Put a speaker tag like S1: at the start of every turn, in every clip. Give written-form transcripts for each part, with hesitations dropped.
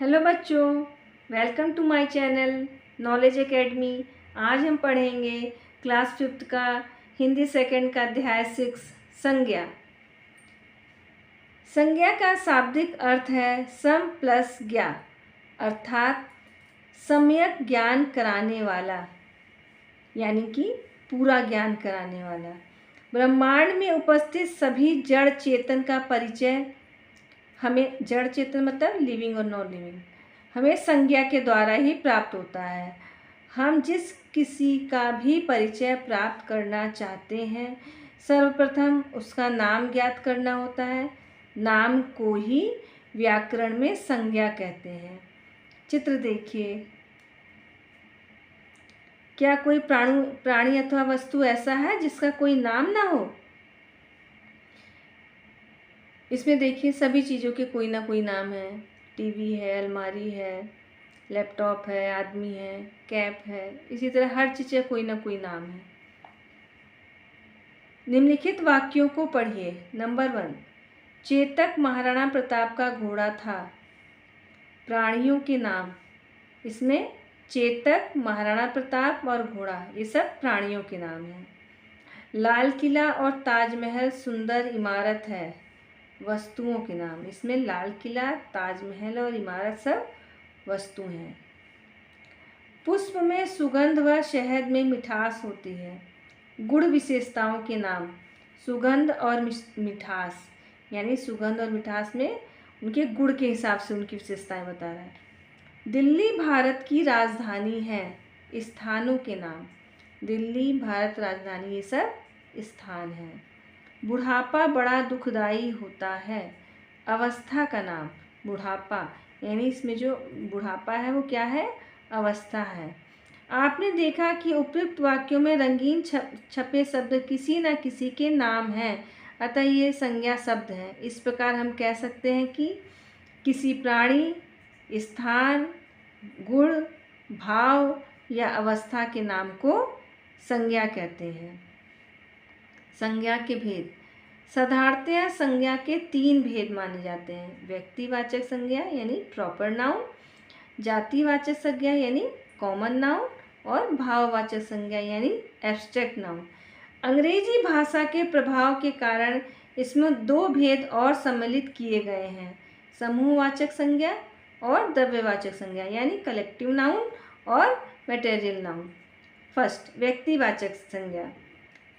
S1: Hello बच्चों, welcome to my channel knowledge academy. आज हम पढ़ेंगे क्लास 5th का हिंदी सेकंड का अध्याय 6 संज्ञा। संज्ञा का शाब्दिक अर्थ है सम प्लस ज्ञा, अर्थात सम्यक ज्ञान कराने वाला, यानी कि पूरा ज्ञान कराने वाला। ब्रह्मांड में उपस्थित सभी जड़ चेतन का परिचय हमें, जड़ चेतन मतलब लिविंग और नॉन लिविंग, हमें संज्ञा के द्वारा ही प्राप्त होता है। हम जिस किसी का भी परिचय प्राप्त करना चाहते हैं, सर्वप्रथम उसका नाम ज्ञात करना होता है। नाम को ही व्याकरण में संज्ञा कहते हैं। चित्र देखिए, क्या कोई प्राणी अथवा वस्तु ऐसा है जिसका कोई नाम ना हो? इसमें देखिए सभी चीज़ों के कोई ना कोई नाम है। टीवी है, अलमारी है, लैपटॉप है, आदमी है, कैप है, इसी तरह हर चीज़ का कोई ना कोई नाम है। निम्नलिखित वाक्यों को पढ़िए। नंबर 1, चेतक महाराणा प्रताप का घोड़ा था। प्राणियों के नाम, इसमें चेतक, महाराणा प्रताप और घोड़ा, ये सब प्राणियों के नाम हैं। लाल किला और ताजमहल सुंदर इमारत है। वस्तुओं के नाम, इसमें लाल किला, ताजमहल और इमारत सब वस्तु हैं। पुष्प में सुगंध व शहद में मिठास होती है। गुण विशेषताओं के नाम, सुगंध और मिठास, यानी सुगंध और मिठास में उनके गुण के हिसाब से उनकी विशेषताएं बता रहा है। दिल्ली भारत की राजधानी है। स्थानों के नाम, दिल्ली, भारत, राजधानी, ये सब स्थान हैं। बुढ़ापा बड़ा दुखदाई होता है। अवस्था का नाम, बुढ़ापा, यानी इसमें जो बुढ़ापा है वो क्या है? अवस्था है। आपने देखा कि उपयुक्त वाक्यों में रंगीन छपे शब्द किसी न किसी के नाम हैं, अतः ये संज्ञा शब्द हैं। इस प्रकार हम कह सकते हैं कि किसी प्राणी, स्थान, गुण, भाव या अवस्था के नाम को संज्ञा कहते हैं। संज्ञा के भेद, साधारणतया संज्ञा के 3 भेद माने जाते हैं। व्यक्तिवाचक संज्ञा यानी प्रॉपर नाउन, जातिवाचक संज्ञा यानी कॉमन नाउन और भाववाचक संज्ञा यानी एब्स्ट्रैक्ट नाउन। अंग्रेजी भाषा के प्रभाव के कारण इसमें 2 भेद और सम्मिलित किए गए हैं, समूहवाचक संज्ञा और द्रव्यवाचक संज्ञा यानी कलेक्टिव नाउन और मटेरियल नाउन। फर्स्ट, व्यक्तिवाचक संज्ञा,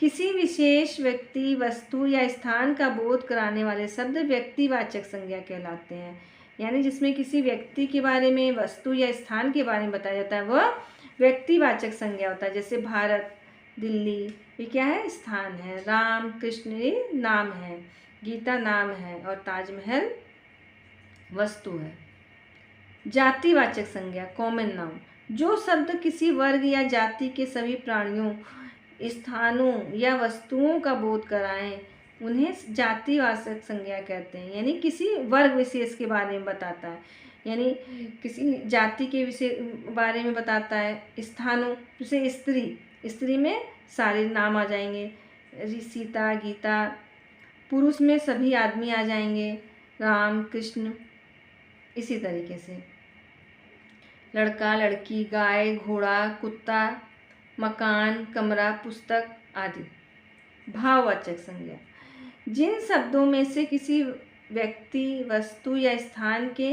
S1: किसी विशेष व्यक्ति, वस्तु या स्थान का बोध कराने वाले शब्द व्यक्तिवाचक संज्ञा कहलाते हैं। यानी जिसमें किसी व्यक्ति के बारे में, वस्तु या स्थान के बारे में बताया जाता है वह व्यक्तिवाचक संज्ञा होता है। जैसे भारत, दिल्ली, ये क्या है? स्थान है। राम, कृष्ण, ये नाम है। गीता नाम है और ताजमहल वस्तु है। जातिवाचक संज्ञा, कॉमन नाउन, जो शब्द किसी वर्ग या जाति के सभी प्राणियों, स्थानों या वस्तुओं का बोध कराएं उन्हें जातिवाचक संज्ञा कहते हैं। यानी किसी वर्ग विशेष के बारे में बताता है, यानी किसी जाति के विषय बारे में बताता है। स्थानों, जैसे स्त्री, स्त्री में सारे नाम आ जाएंगे, सीता, गीता। पुरुष में सभी आदमी आ जाएंगे, राम, कृष्ण। इसी तरीके से लड़का, लड़की, गाय, घोड़ा, कुत्ता, मकान, कमरा, पुस्तक आदि। भाववाचक संज्ञा, जिन शब्दों में से किसी व्यक्ति, वस्तु या स्थान के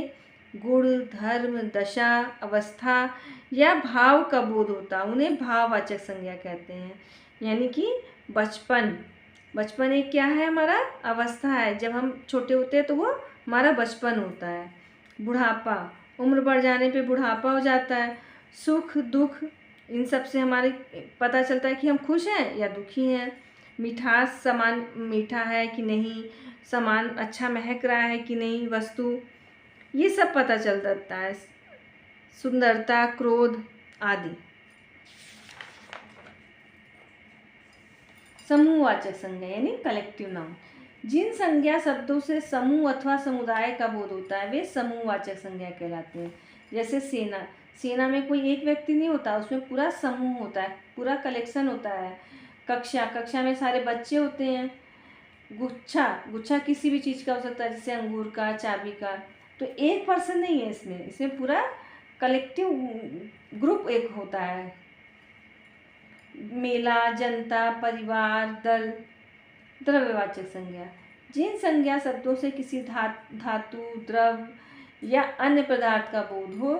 S1: गुण, धर्म, दशा, अवस्था या भाव का बोध होता उन्हें भाववाचक संज्ञा कहते हैं। यानी कि बचपन, बचपन एक क्या है? हमारा अवस्था है। जब हम छोटे होते हैं तो वो हमारा बचपन होता है। बुढ़ापा, उम्र बढ़ जाने पे बुढ़ापा हो जाता है। सुख, दुख, इन सब से हमारे पता चलता है कि हम खुश हैं या दुखी हैं। मिठास, सामान मीठा है कि नहीं, सामान अच्छा महक रहा है कि नहीं, वस्तु, ये सब पता चल जाता है। सुंदरता, क्रोध आदि। समूहवाचक संज्ञा यानी कलेक्टिव नाउन, जिन संज्ञा शब्दों से समूह अथवा समुदाय का बोध होता है वे समूहवाचक संज्ञा कहलाते हैं। जैसे सेना, सेना में कोई एक व्यक्ति नहीं होता, उसमें पूरा समूह होता है, पूरा कलेक्शन होता है। कक्षा, कक्षा में सारे बच्चे होते हैं। गुच्छा, गुच्छा किसी भी चीज़ का हो सकता है, जैसे अंगूर का, चाबी का। तो एक पर्सन नहीं है इसमें पूरा कलेक्टिव ग्रुप एक होता है। मेला, जनता, परिवार, दल। द्रव्यवाचक संज्ञा, जिन संज्ञा शब्दों से किसी धातु, द्रव या अन्य पदार्थ का बोध हो,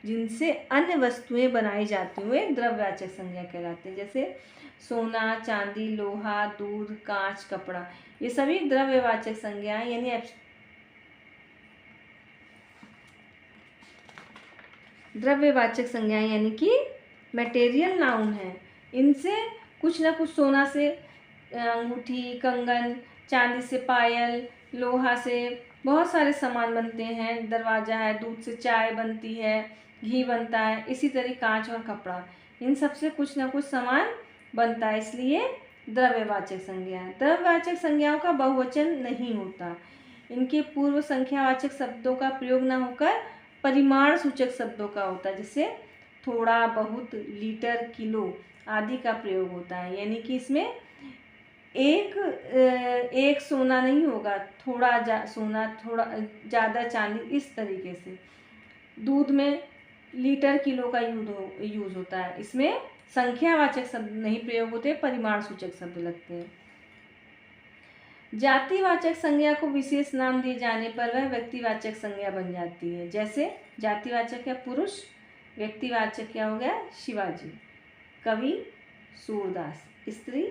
S1: जिनसे अन्य वस्तुएं बनाई जाती हुए द्रव्यवाचक संज्ञा कहलाते हैं। जैसे सोना, चांदी, लोहा, दूध, कांच, कपड़ा, ये सभी द्रव्यवाचक संज्ञाएं यानी द्रव्यवाचक संज्ञाएं यानी कि मटेरियल नाउन है। इनसे कुछ ना कुछ, सोना से अंगूठी, कंगन, चांदी से पायल, लोहा से बहुत सारे सामान बनते हैं, दरवाजा है, दूध से चाय बनती है, घी बनता है, इसी तरह कांच और कपड़ा, इन सब से कुछ ना कुछ सामान बनता है, इसलिए द्रव्यवाचक संज्ञा है। द्रव्यवाचक संज्ञाओं का बहुवचन नहीं होता। इनके पूर्व संख्यावाचक शब्दों का प्रयोग न होकर परिमाण सूचक शब्दों का होता है, जैसे थोड़ा, बहुत, लीटर, किलो आदि का प्रयोग होता है। यानी कि इसमें एक सोना नहीं होगा, थोड़ा सोना, थोड़ा ज़्यादा चांदी, इस तरीके से। दूध में लीटर, किलो का यूज़ होता है। इसमें संख्यावाचक शब्द नहीं प्रयोग होते, परिमाण सूचक शब्द लगते हैं। जातिवाचक संज्ञा को विशेष नाम दिए जाने पर वह व्यक्तिवाचक संज्ञा बन जाती है। जैसे जातिवाचक है पुरुष, व्यक्तिवाचक क्या हो गया, शिवाजी। कवि सूरदास, स्त्री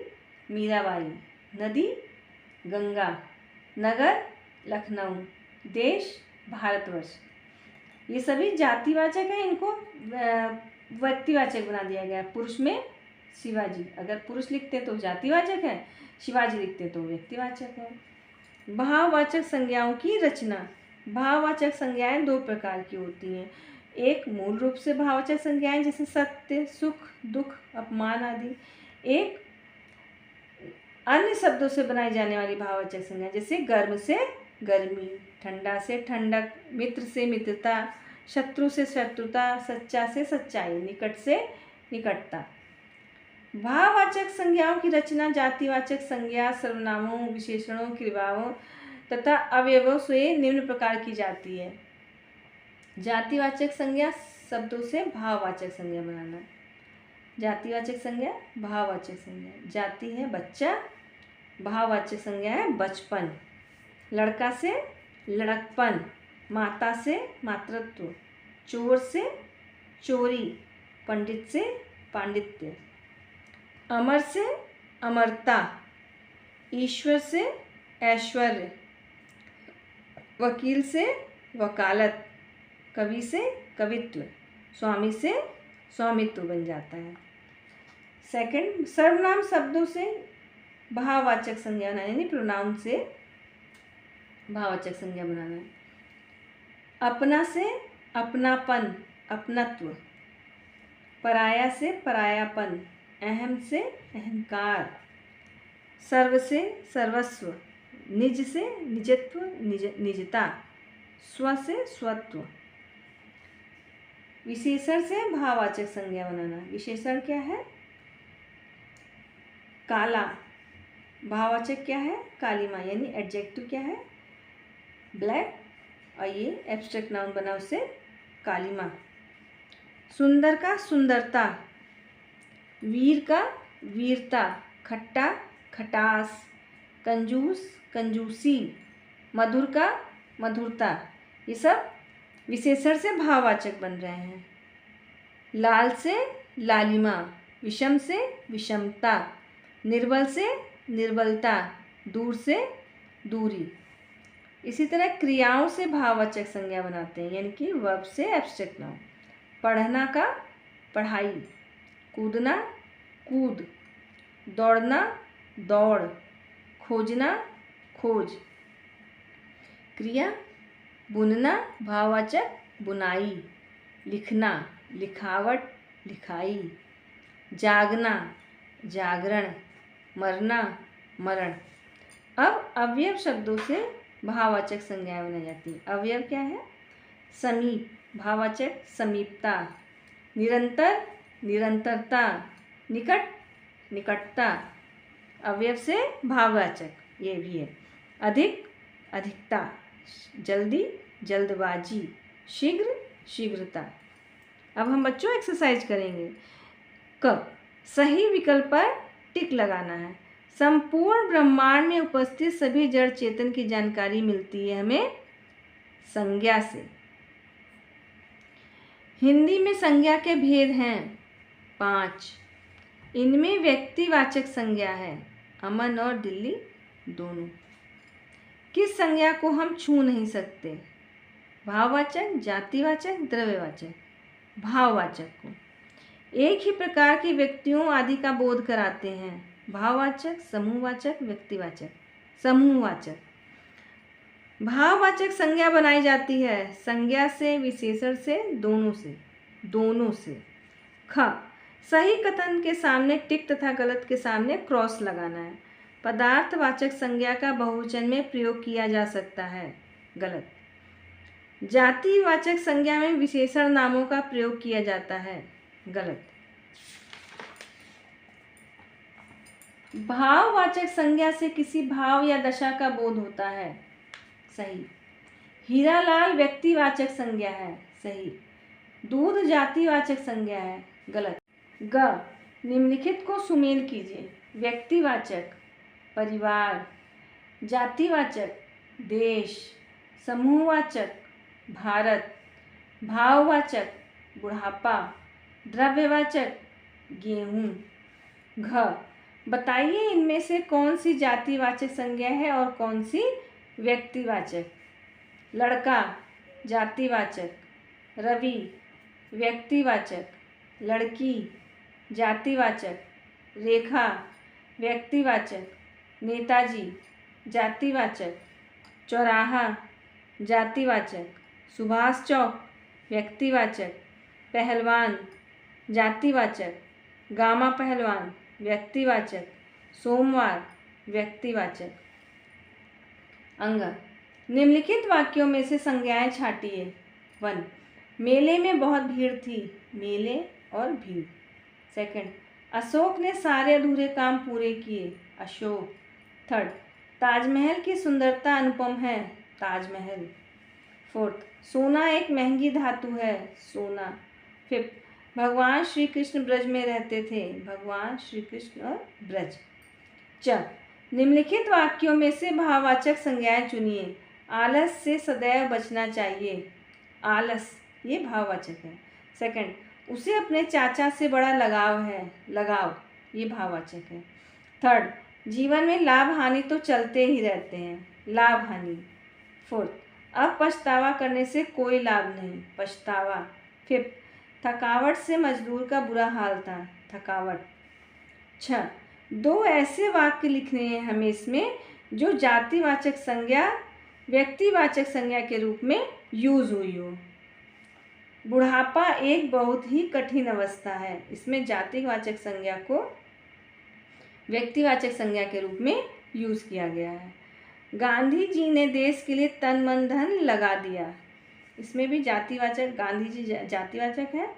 S1: मीराबाई, नदी गंगा, नगर लखनऊ, देश भारतवर्ष। ये सभी जातिवाचक हैं, इनको व्यक्तिवाचक बना दिया गया। पुरुष में शिवाजी, अगर पुरुष लिखते तो जातिवाचक है, शिवाजी लिखते तो व्यक्तिवाचक है। भाववाचक संज्ञाओं की रचना। भाववाचक संज्ञाएं दो प्रकार की होती हैं। एक मूल रूप से भाववाचक संज्ञाएं जैसे सत्य, सुख, दुख, अपमान आदि। एक अन्य शब्दों से बनाई जाने वाली भाववाचक संज्ञा, जैसे गर्म से गर्मी, ठंडा से ठंडक, मित्र से मित्रता, शत्रु से शत्रुता, सच्चा से सच्चाई, निकट से निकटता। भाववाचक संज्ञाओं की रचना जातिवाचक संज्ञा सर्वनामों, विशेषणों, क्रियाओं तथा अवयवों से निम्न प्रकार की जाती है। जातिवाचक संज्ञा शब्दों से भाववाचक संज्ञा बनाना। जातिवाचक संज्ञा, भाववाचक संज्ञा। जाति है बच्चा, भाववाचक संज्ञा है बचपन। लड़का से लड़कपन, माता से मातृत्व, चोर से चोरी, पंडित से पांडित्य, अमर से अमरता, ईश्वर से ऐश्वर्य, वकील से वकालत, कवि से कवित्व, स्वामी से स्वामित्व बन जाता है। सेकंड, सर्वनाम शब्दों से भाववाचक संज्ञा बनाना, यानी प्रोनाउन से भाववाचक संज्ञा बनाना है। अपना से अपनापन, अपनत्व, पराया से परायापन, अहम से अहंकार, सर्व से सर्वस्व, निज से निजत्व, निजता, स्व से स्वत्व। विशेषण से भाववाचक संज्ञा बनाना। विशेषण क्या है, काला, भाववाचक क्या है, कालीमा, यानी एडजेक्टिव क्या है, ब्लैक, और ये एब्स्ट्रैक्ट नाउन बना उससे कालीमा। सुंदर का सुंदरता, वीर का वीरता, खट्टा खटास, कंजूस कंजूसी, मधुर का मधुरता, ये सब विशेषण से भाववाचक बन रहे हैं। लाल से लालिमा, विषम से विषमता, निर्बल से निर्बलता, दूर से दूरी। इसी तरह क्रियाओं से भाववाचक संज्ञा बनाते हैं, यानी कि वर्ब से एब्स्ट्रैक्ट नाउन। पढ़ना का पढ़ाई, कूदना कूद, दौड़ना दौड़, खोजना खोज। क्रिया बुनना, भाववाचक बुनाई, लिखना लिखावट लिखाई, जागना जागरण, मरना मरण। अब अवयव शब्दों से भाववाचक संज्ञाएं बनाई जाती हैं। अवयव क्या है, समीप, भाववाचक समीपता, निरंतर निरंतरता, निकट निकटता, अवयव से भाववाचक ये भी है। अधिक अधिकता, जल्दी जल्दबाजी, शीघ्र, शीघ्रता। अब हम बच्चों एक्सरसाइज करेंगे। क, सही विकल्प पर टिक लगाना है। संपूर्ण ब्रह्मांड में उपस्थित सभी जड़ चेतन की जानकारी मिलती है हमें संज्ञा से। हिंदी में संज्ञा के भेद हैं 5। इनमें व्यक्तिवाचक संज्ञा है, अमन और दिल्ली दोनों। किस संज्ञा को हम छू नहीं सकते? भाववाचक, जातिवाचक, द्रव्यवाचक। भाववाचक को एक ही प्रकार के व्यक्तियों आदि का बोध कराते हैं। भाववाचक, समूहवाचक, व्यक्तिवाचक। समूहवाचक। भाववाचक संज्ञा बनाई जाती है संज्ञा से, विशेषण से, दोनों से। ख, सही कथन के सामने टिक तथा गलत के सामने क्रॉस लगाना है। पदार्थवाचक संज्ञा का बहुवचन में प्रयोग किया जा सकता है, गलत। जातिवाचक संज्ञा में विशेषण नामों का प्रयोग किया जाता है, गलत। भाववाचक संज्ञा से किसी भाव या दशा का बोध होता है, सही। हीरालाल व्यक्तिवाचक संज्ञा है, सही। दूध जातिवाचक संज्ञा है, गलत। ग, निम्नलिखित को सुमेल कीजिए। व्यक्तिवाचक परिवार, जातिवाचक देश, समूहवाचक भारत, भाववाचक बुढ़ापा, द्रव्यवाचक गेहूं। घ, बताइए इनमें से कौन सी जातिवाचक संज्ञा है और कौन सी व्यक्तिवाचक? लड़का जातिवाचक, रवि व्यक्तिवाचक, लड़की जातिवाचक, रेखा व्यक्तिवाचक, नेताजी जातिवाचक, चौराहा जातिवाचक, सुभाष चौक व्यक्तिवाचक, पहलवान जातिवाचक, गामा पहलवान व्यक्तिवाचक, सोमवार व्यक्तिवाचक। अंग, निम्नलिखित वाक्यों में से संज्ञाएं छांटिए। 1, मेले में बहुत भीड़ थी, मेले और भीड़। 2, अशोक ने सारे अधूरे काम पूरे किए, अशोक। 3, ताजमहल की सुंदरता अनुपम है, ताजमहल। 4, सोना एक महंगी धातु है, सोना। 5, भगवान श्री कृष्ण ब्रज में रहते थे, भगवान श्री कृष्ण और ब्रज। च, निम्नलिखित वाक्यों में से भाववाचक संज्ञाएं चुनिए। आलस से सदैव बचना चाहिए, आलस ये भाववाचक है। 2, उसे अपने चाचा से बड़ा लगाव है, लगाव ये भाववाचक है। 3, जीवन में लाभ हानि तो चलते ही रहते हैं, लाभ हानि। 4, अब पछतावा करने से कोई लाभ नहीं, पछतावा। 5, थकावट से मजदूर का बुरा हाल था, थकावट। 6, 2 ऐसे वाक्य लिखने हैं हमें इसमें जो जातिवाचक संज्ञा व्यक्तिवाचक संज्ञा के रूप में यूज हुई हो। बुढ़ापा एक बहुत ही कठिन अवस्था है, इसमें जातिवाचक संज्ञा को व्यक्तिवाचक संज्ञा के रूप में यूज किया गया है। गांधी जी ने देश के लिए तन मन धन लगा दिया, इसमें भी जातिवाचक, गांधी जी जातिवाचक है,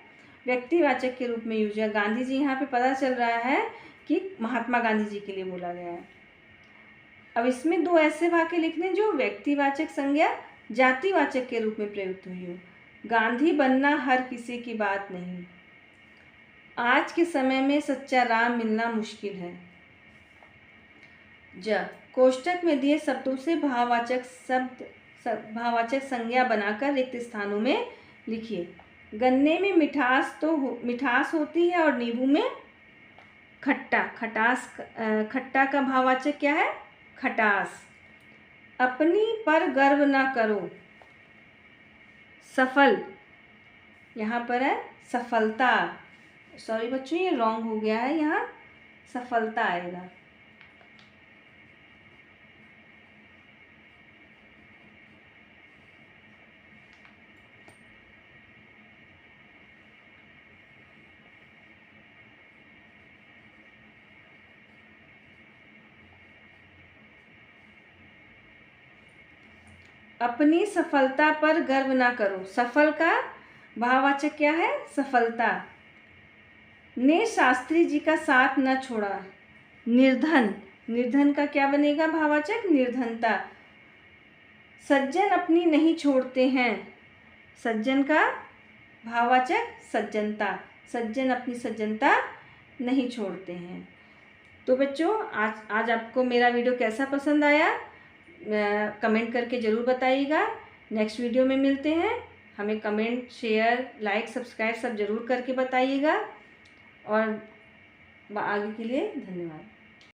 S1: व्यक्तिवाचक के रूप में यूज है। गांधी जी यहाँ पे पता चल रहा है कि महात्मा गांधी जी के लिए बोला गया है। अब इसमें 2 ऐसे वाक्य लिखने जो व्यक्तिवाचक संज्ञा जातिवाचक के रूप में प्रयुक्त हुई हो। गांधी बनना हर किसी की बात नहीं, आज के समय में सच्चा राम मिलना मुश्किल है। ज, कोष्टक में दिए शब्दों से भाववाचक संज्ञा बनाकर रिक्त स्थानों में लिखिए। गन्ने में मिठास होती है और नींबू में खट्टा, खट्टा का भाववाचक क्या है? खटास। अपनी पर गर्व ना करो, सफल यहाँ पर है सफलता, सॉरी बच्चों ये रॉन्ग हो गया है, यहाँ सफलता आएगा। अपनी सफलता पर गर्व ना करो, सफल का भाववाचक क्या है? सफलता। ने शास्त्री जी का साथ न छोड़ा, निर्धन, निर्धन का क्या बनेगा भाववाचक? निर्धनता। सज्जन अपनी नहीं छोड़ते हैं। सज्जन का भाववाचक सज्जनता। सज्जन अपनी सज्जनता नहीं छोड़ते हैं। तो बच्चों आज आपको मेरा वीडियो कैसा पसंद आया कमेंट करके ज़रूर बताइएगा। नेक्स्ट वीडियो में मिलते हैं। हमें कमेंट, शेयर, लाइक, सब्सक्राइब सब ज़रूर करके बताइएगा और आगे के लिए धन्यवाद।